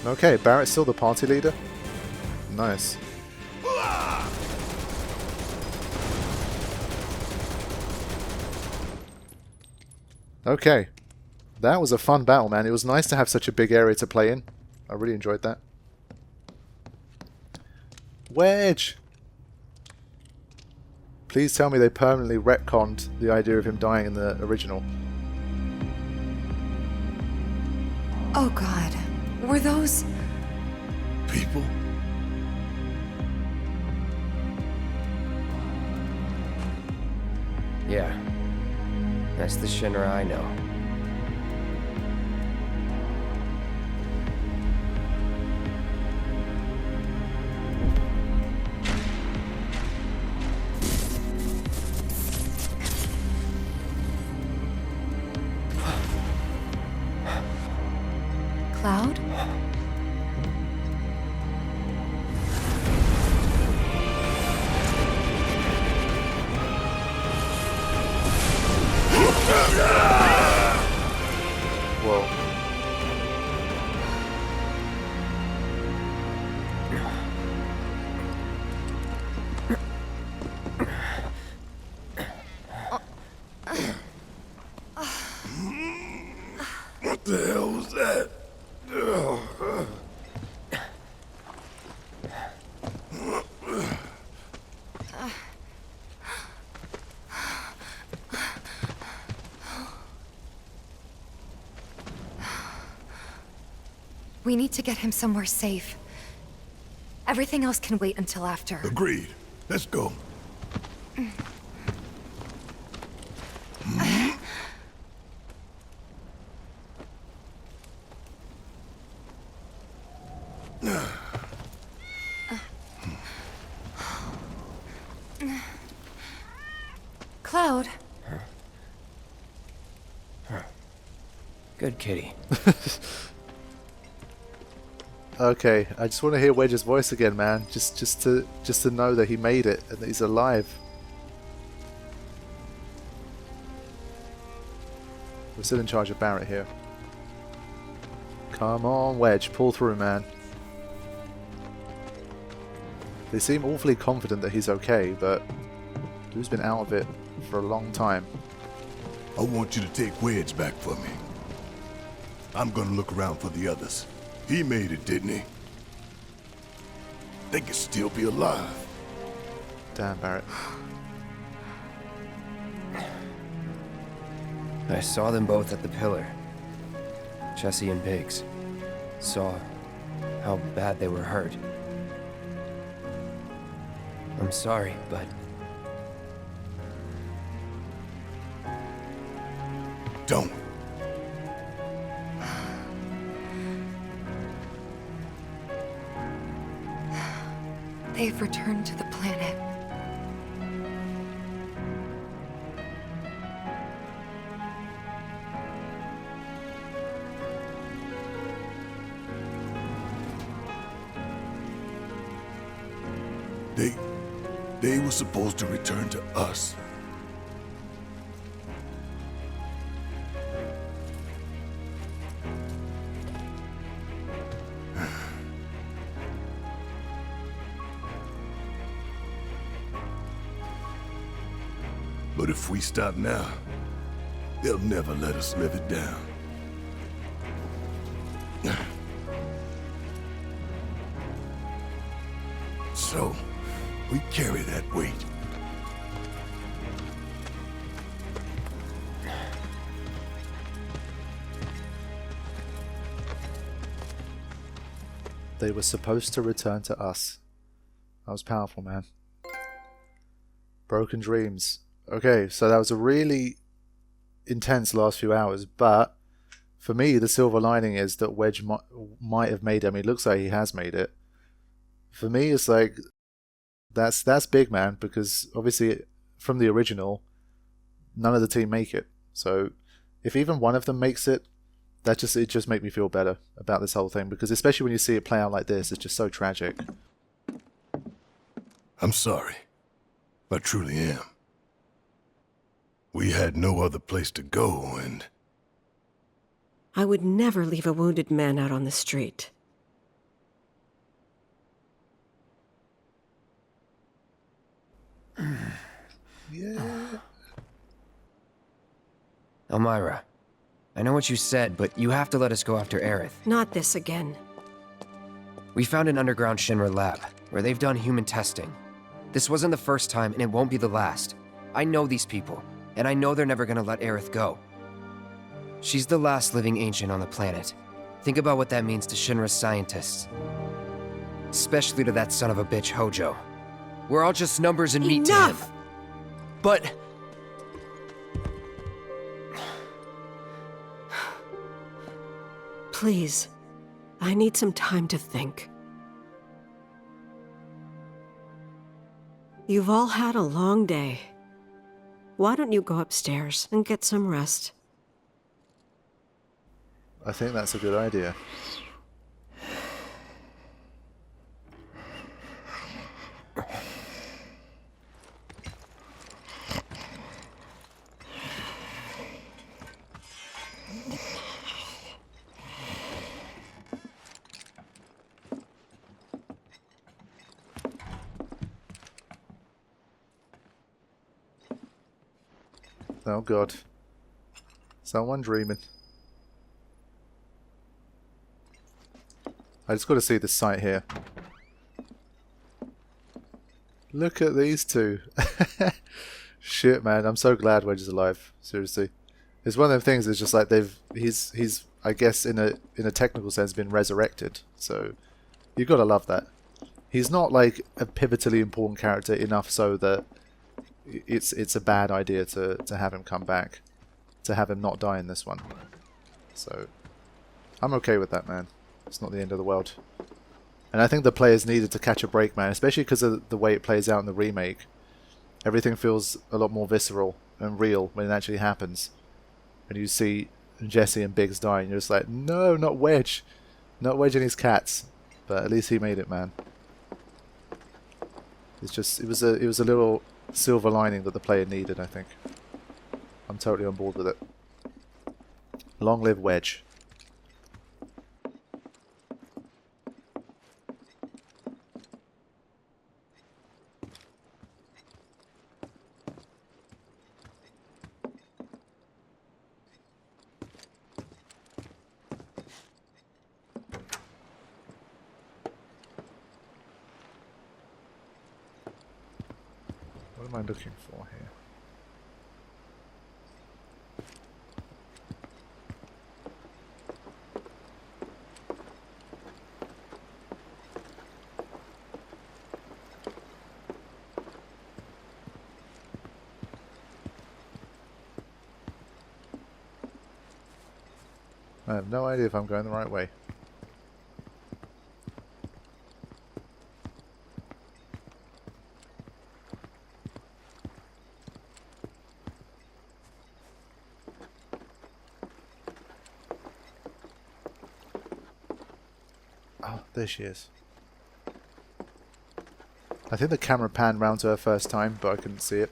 Okay, Barret's still the party leader. Nice. Okay. That was a fun battle, man. It was nice to have such a big area to play in. I really enjoyed that. Wedge! Please tell me they permanently retconned the idea of him dying in the original. Oh god. Were those... People? Yeah. That's the Shinra I know. Cloud? Whoa. What the hell was that? We need to get him somewhere safe. Everything else can wait until after. Agreed. Let's go. Cloud? Good kitty. Okay, I just want to hear Wedge's voice again, man. Just to know that he made it and that he's alive. We're still in charge of Barret here. Come on, Wedge, pull through, man. They seem awfully confident that he's okay, but who's been out of it for a long time? I want you to take Wedge back for me. I'm gonna look around for the others. He made it, didn't he? They could still be alive. Damn, Barret. I saw them both at the pillar. Jesse and Biggs. Saw how bad they were hurt. I'm sorry, but... Don't. They've returned to the planet. They were supposed to return to us. But if we stop now, they'll never let us live it down. So, we carry that weight. They were supposed to return to us. That was powerful, man. Broken dreams. Okay, so that was a really intense last few hours, but for me, the silver lining is that Wedge might have made it. I mean, it looks like he has made it. For me, it's like, that's big, man, because obviously from the original, none of the team make it. So if even one of them makes it, it just makes me feel better about this whole thing, because especially when you see it play out like this, it's just so tragic. I'm sorry. I truly am. We had no other place to go, and... I would never leave a wounded man out on the street. Yeah. Elmira, I know what you said, but you have to let us go after Aerith. Not this again. We found an underground Shinra lab, where they've done human testing. This wasn't the first time, and it won't be the last. I know these people, and I know they're never gonna let Aerith go. She's the last living ancient on the planet. Think about what that means to Shinra's scientists. Especially to that son of a bitch, Hojo. We're all just numbers and meat to him. Enough! But... Please, I need some time to think. You've all had a long day. Why don't you go upstairs and get some rest? I think that's a good idea. Oh god. Someone dreaming. I just got to see this site here. Look at these two. Shit, man. I'm so glad Wedge is alive. Seriously. It's one of them things, it's just like he's I guess in a technical sense been resurrected. So you've got to love that. He's not like a pivotally important character enough so that it's a bad idea to have him come back, to have him not die in this one. So I'm okay with that, man. It's not the end of the world. And I think the players needed to catch a break, man, especially because of the way it plays out in the remake. Everything feels a lot more visceral and real when it actually happens. When you see Jesse and Biggs dying, you're just like, no, not Wedge. Not Wedge and his cats. But at least he made it, man. It's just, it was a little silver lining that the player needed, I think. I'm totally on board with it. Long live Wedge. What am I looking for here? I have no idea if I'm going the right way. Oh, there she is. I think the camera panned round to her first time, but I couldn't see it.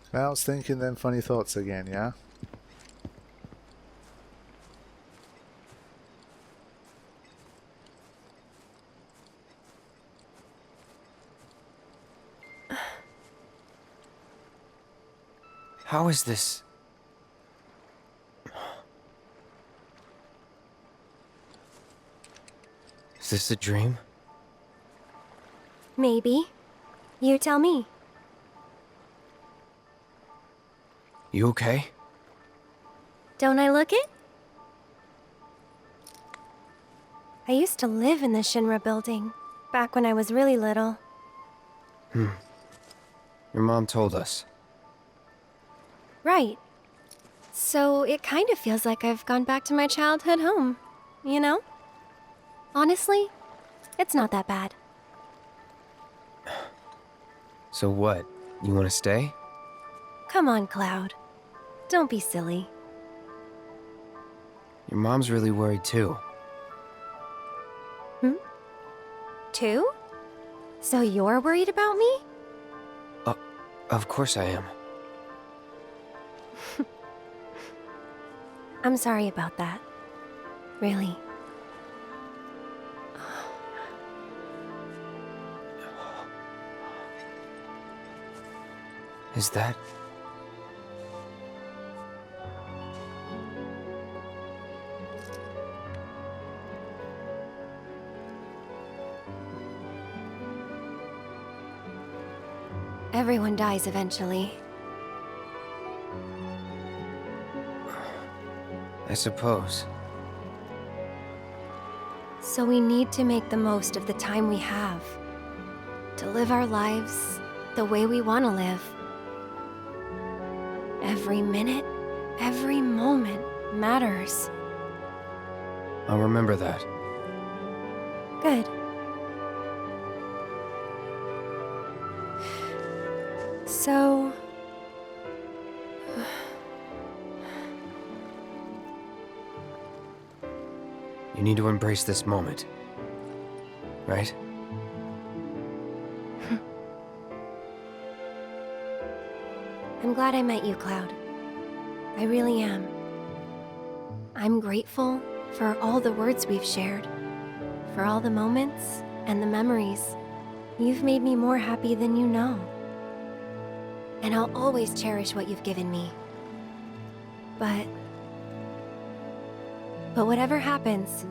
Cloud's thinking them funny thoughts again, yeah? How is this? Is this a dream? Maybe. You tell me. You okay? Don't I look it? I used to live in the Shinra building, back when I was really little. Your mom told us. Right. So it kind of feels like I've gone back to my childhood home, you know? Honestly, it's not that bad. So what? You want to stay? Come on, Cloud. Don't be silly. Your mom's really worried too. Two? So you're worried about me? Of course I am. I'm sorry about that. Really. Is that... Everyone dies eventually. I suppose. So we need to make the most of the time we have. To live our lives the way we want to live. Every minute, every moment matters. I'll remember that. Good. So... You need to embrace this moment. Right? I'm glad I met you, Cloud. I really am. I'm grateful for all the words we've shared, for all the moments and the memories. You've made me more happy than you know. And I'll always cherish what you've given me. But whatever happens,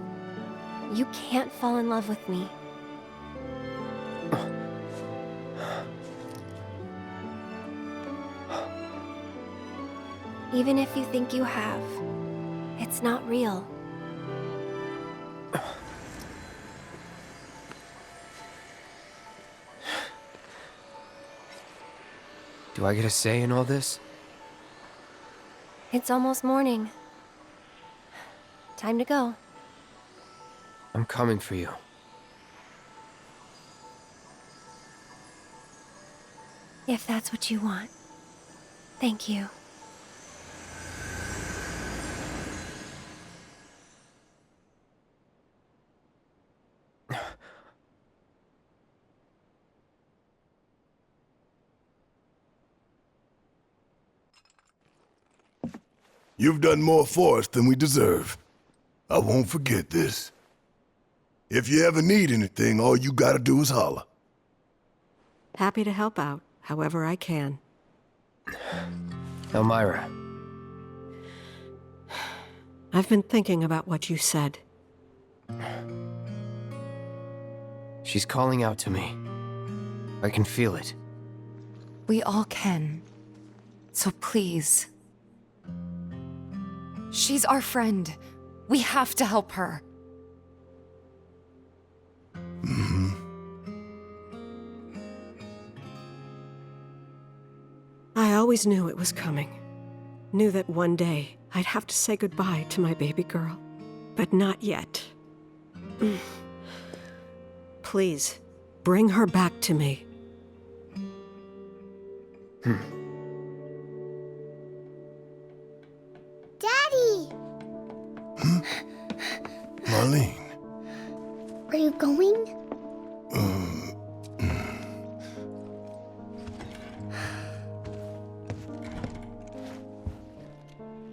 you can't fall in love with me. Even if you think you have, it's not real. Do I get a say in all this? It's almost morning. Time to go. I'm coming for you. If that's what you want. Thank you. You've done more for us than we deserve. I won't forget this. If you ever need anything, all you gotta do is holler. Happy to help out, however I can. Elmira. I've been thinking about what you said. She's calling out to me. I can feel it. We all can. So please. She's our friend. We have to help her. I always knew it was coming. Knew that one day I'd have to say goodbye to my baby girl. But not yet. Please, bring her back to me. Daddy! Marlene. Are you going?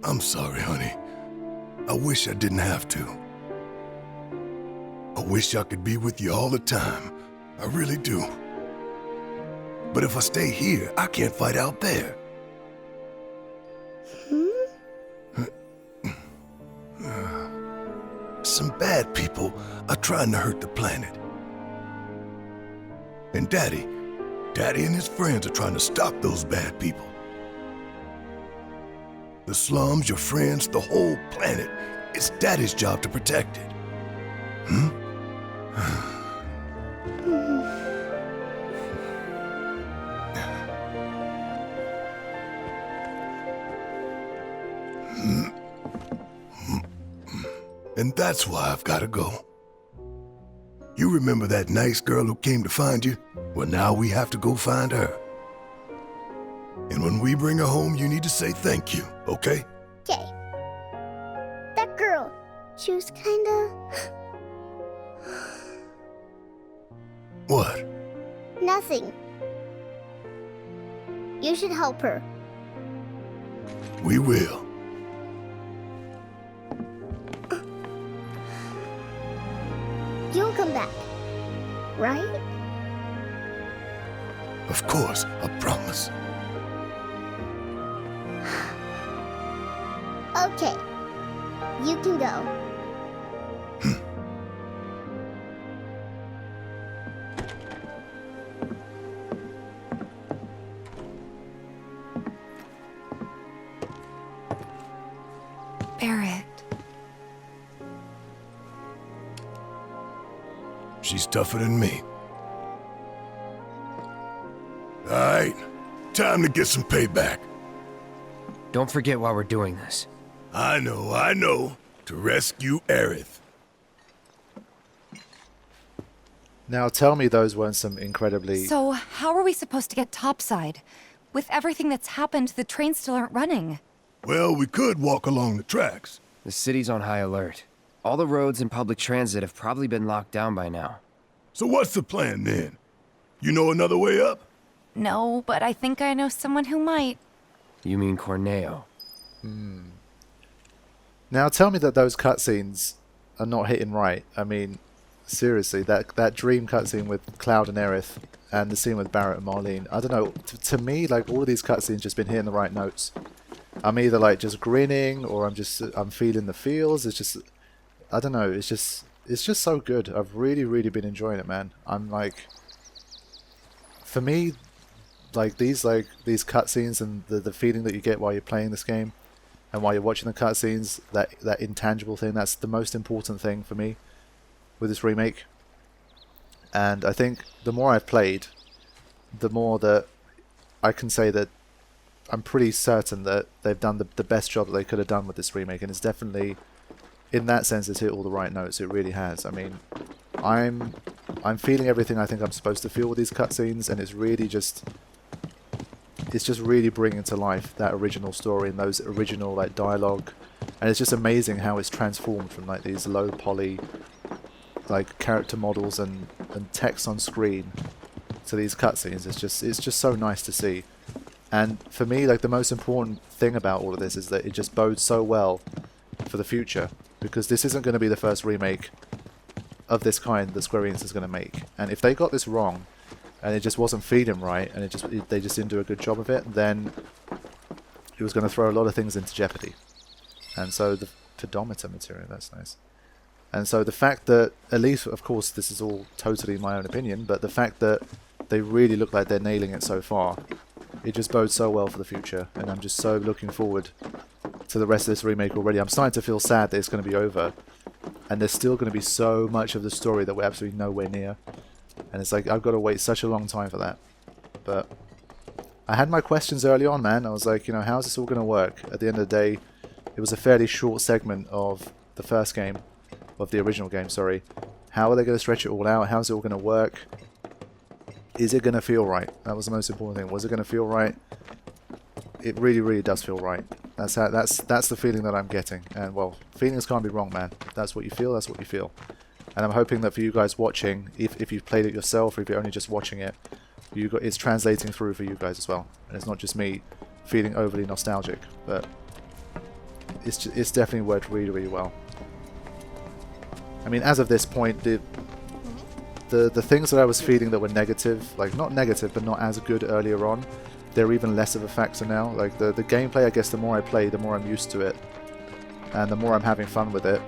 I'm sorry, honey. I wish I didn't have to. I wish I could be with you all the time. I really do. But if I stay here, I can't fight out there. Some bad people are trying to hurt the planet. And Daddy and his friends are trying to stop those bad people. The slums, your friends, the whole planet. It's Daddy's job to protect it. And that's why I've got to go. You remember that nice girl who came to find you? Well, now we have to go find her. And when we bring her home, you need to say thank you, okay? Okay. That girl, she was kinda... What? nothing. You should help her. We will. You'll come back, right? Of course, I promise. You can go. Barret. She's tougher than me. Alright, time to get some payback. Don't forget why we're doing this. I know. To rescue Aerith. Now tell me those weren't some incredibly... So, how are we supposed to get topside? With everything that's happened, the trains still aren't running. Well, we could walk along the tracks. The city's on high alert. All the roads and public transit have probably been locked down by now. So what's the plan then? You know another way up? No, but I think I know someone who might. You mean Corneo? Now tell me that those cutscenes are not hitting right. I mean, seriously, that dream cutscene with Cloud and Aerith and the scene with Barret and Marlene. I don't know. To me, like, all of these cutscenes just been hitting the right notes. I'm either like just grinning or I'm feeling the feels. It's just, I don't know. It's just so good. I've really been enjoying it, man. I'm like, for me, like these cutscenes and the feeling that you get while you're playing this game and while you're watching the cutscenes, that intangible thing, that's the most important thing for me with this remake. And I think the more I've played, the more that I can say that I'm pretty certain that they've done the best job that they could have done with this remake, and it's definitely, in that sense, it's hit all the right notes. It really has. I mean, I'm feeling everything I think I'm supposed to feel with these cutscenes, and it's just really bringing to life that original story and those original like dialogue, and it's just amazing how it's transformed from like these low poly like character models and text on screen to these cutscenes. It's just so nice to see. And for me, like, the most important thing about all of this is that it just bodes so well for the future, because this isn't going to be the first remake of this kind that Square Enix is going to make. And if they got this wrong and it just wasn't feeding right and they just didn't do a good job of it, then it was going to throw a lot of things into jeopardy. And so the pedometer material, that's nice. And so the fact that, at least, of course, this is all totally my own opinion, but the fact that they really look like they're nailing it so far, it just bodes so well for the future. And I'm just so looking forward to the rest of this remake already. I'm starting to feel sad that it's going to be over, and there's still going to be so much of the story that we're absolutely nowhere near. And it's like, I've got to wait such a long time for that. But I had my questions early on, man. I was like, you know, how's this all going to work? At the end of the day, it was a fairly short segment of the first game, of the original game, sorry. How are they going to stretch it all out? How's it all going to work? Is it going to feel right? That was the most important thing. Was it going to feel right? It really does feel right. That's the feeling that I'm getting. And, well, feelings can't be wrong, man. If that's what you feel, that's what you feel. And I'm hoping that for you guys watching, if you've played it yourself, or if you're only just watching it, it's translating through for you guys as well. And it's not just me feeling overly nostalgic, but it's definitely worked really well. I mean, as of this point, the things that I was feeling that were negative, like not negative, but not as good earlier on, they're even less of a factor now. Like the gameplay, I guess the more I play, the more I'm used to it, and the more I'm having fun with it.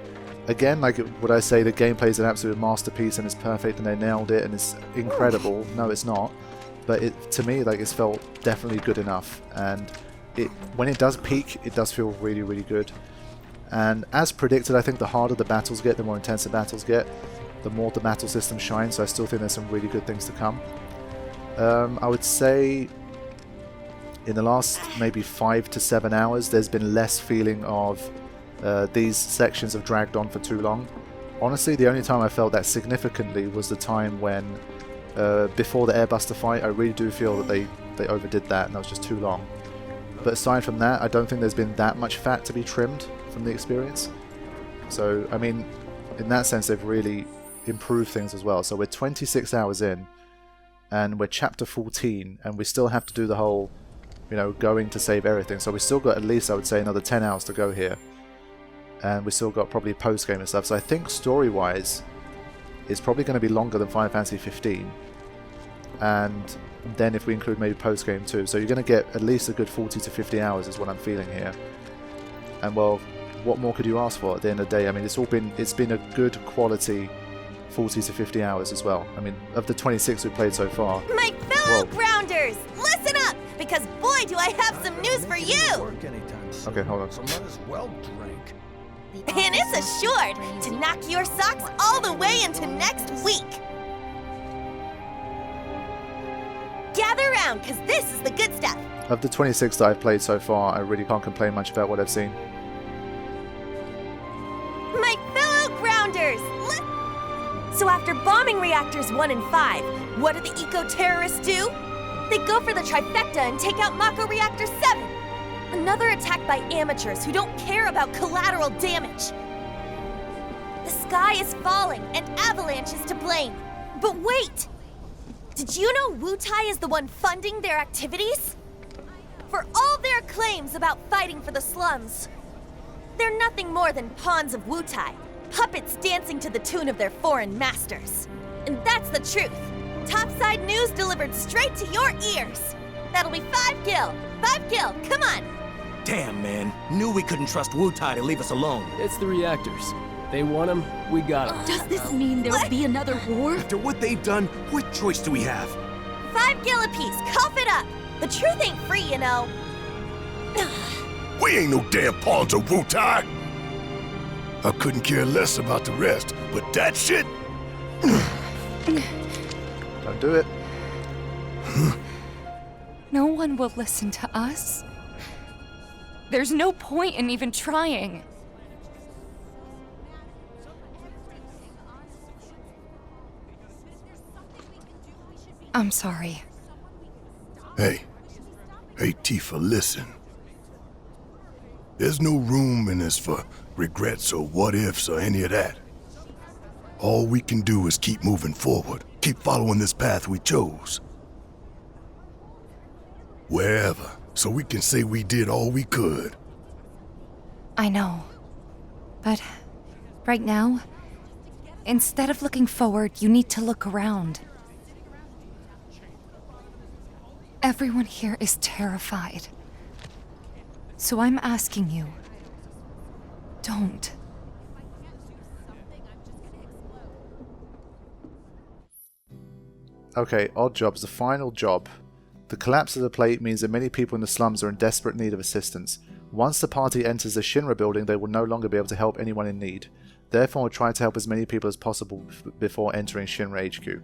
Again, like, would I say the gameplay is an absolute masterpiece and it's perfect and they nailed it and it's incredible? No, it's not. But to me, like, it's felt definitely good enough. And when it does peak, it does feel really good. And as predicted, I think the harder the battles get, the more intense the battles get, the more the battle system shines. So I still think there's some really good things to come. I would say in the last maybe 5 to 7 hours, there's been less feeling of these sections have dragged on for too long. Honestly, the only time I felt that significantly was the time when, before the Airbuster fight, I really do feel that they overdid that and that was just too long. But aside from that, I don't think there's been that much fat to be trimmed from the experience. So, I mean, in that sense, they've really improved things as well. So we're 26 hours in, and we're chapter 14, and we still have to do the whole, you know, going to save everything. So we've still got at least, I would say, another 10 hours to go here. And we've still got probably post-game and stuff. So I think story-wise, it's probably going to be longer than Final Fantasy 15. And then if we include maybe post-game too. So you're going to get at least a good 40 to 50 hours is what I'm feeling here. And well, what more could you ask for at the end of the day? I mean, it's been a good quality 40 to 50 hours as well. I mean, of the 26 we've played so far. My fellow Whoa. grounders, listen up, because boy do I have some news for you! Okay, hold on. So might as well drink. And it's assured to knock your socks all the way into next week. Gather around, because this is the good stuff. Of the 26 that I've played so far, I really can't complain much about what I've seen. My fellow grounders, so after bombing reactors 1 and 5, what do the eco-terrorists do? They go for the trifecta and take out Mako Reactor 7. Another attack by amateurs who don't care about collateral damage. The sky is falling and Avalanche is to blame. But wait! Did you know Wutai is the one funding their activities? For all their claims about fighting for the slums, they're nothing more than pawns of Wutai, puppets dancing to the tune of their foreign masters. And that's the truth. Topside news delivered straight to your ears. That'll be 5 gil. 5 gil, come on. Damn, man. Knew we couldn't trust Wutai to leave us alone. It's the reactors. They want them, we got them. Does this mean there'll be another war? After what they've done, what choice do we have? 5 gil apiece, cough it up. The truth ain't free, you know. We ain't no damn pawns of Wutai. I couldn't care less about the rest, but that shit... Don't do it. No one will listen to us. There's no point in even trying. I'm sorry. Hey, Tifa, listen. There's no room in this for regrets or what-ifs or any of that. All we can do is keep moving forward, keep following this path we chose. Wherever, so we can say we did all we could. I know. But right now, instead of looking forward, you need to look around. Everyone here is terrified. So I'm asking you, don't. Okay, odd jobs. The final job. The collapse of the plate means that many people in the slums are in desperate need of assistance. Once the party enters the Shinra building, they will no longer be able to help anyone in need. Therefore, try to help as many people as possible before entering Shinra HQ.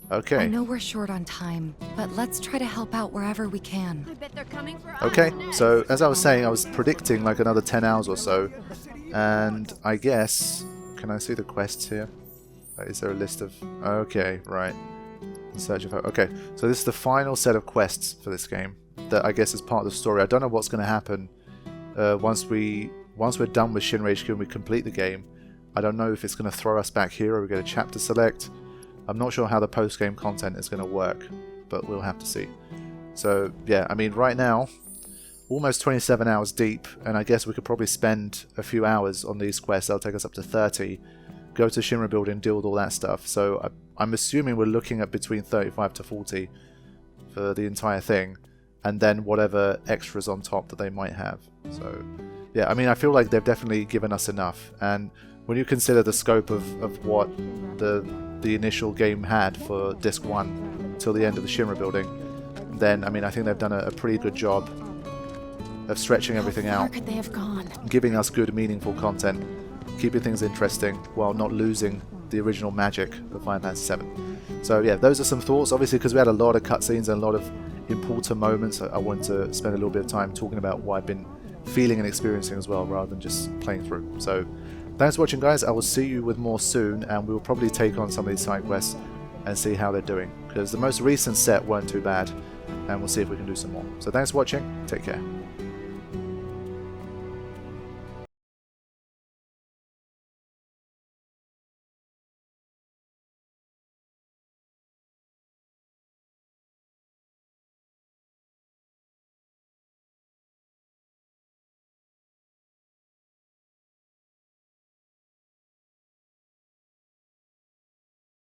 Okay. I know we're short on time, but let's try to help out wherever we can. I bet they're coming for us. Okay, so as I was saying, I was predicting like another 10 hours or so. And I guess... Can I see the quests here? Is there a list of... Okay, right. In search of... Okay, so this is the final set of quests for this game. That I guess is part of the story. I don't know what's going to happen once we're done with Shinra HQ and we complete the game. I don't know if it's going to throw us back here or we get a chapter select. I'm not sure how the post-game content is going to work, but we'll have to see. So, yeah, I mean, right now, almost 27 hours deep, and I guess we could probably spend a few hours on these quests. That'll take us up to 30. Go to Shinra building, deal with all that stuff. So, I'm assuming we're looking at between 35 to 40 for the entire thing, and then whatever extras on top that they might have. So, yeah, I mean, I feel like they've definitely given us enough, and when you consider the scope of what the initial game had for Disc 1 till the end of the Shinra building, then, I mean, I think they've done a pretty good job of stretching everything out, Could they have gone? giving us good, meaningful content, keeping things interesting while not losing the original magic of Final Fantasy VII. So, yeah, those are some thoughts. Obviously, because we had a lot of cutscenes and a lot of important moments, I wanted to spend a little bit of time talking about what I've been feeling and experiencing as well, rather than just playing through. So, thanks for watching, guys. I will see you with more soon, and we'll probably take on some of these side quests and see how they're doing, because the most recent set weren't too bad, and we'll see if we can do some more. So thanks for watching. Take care.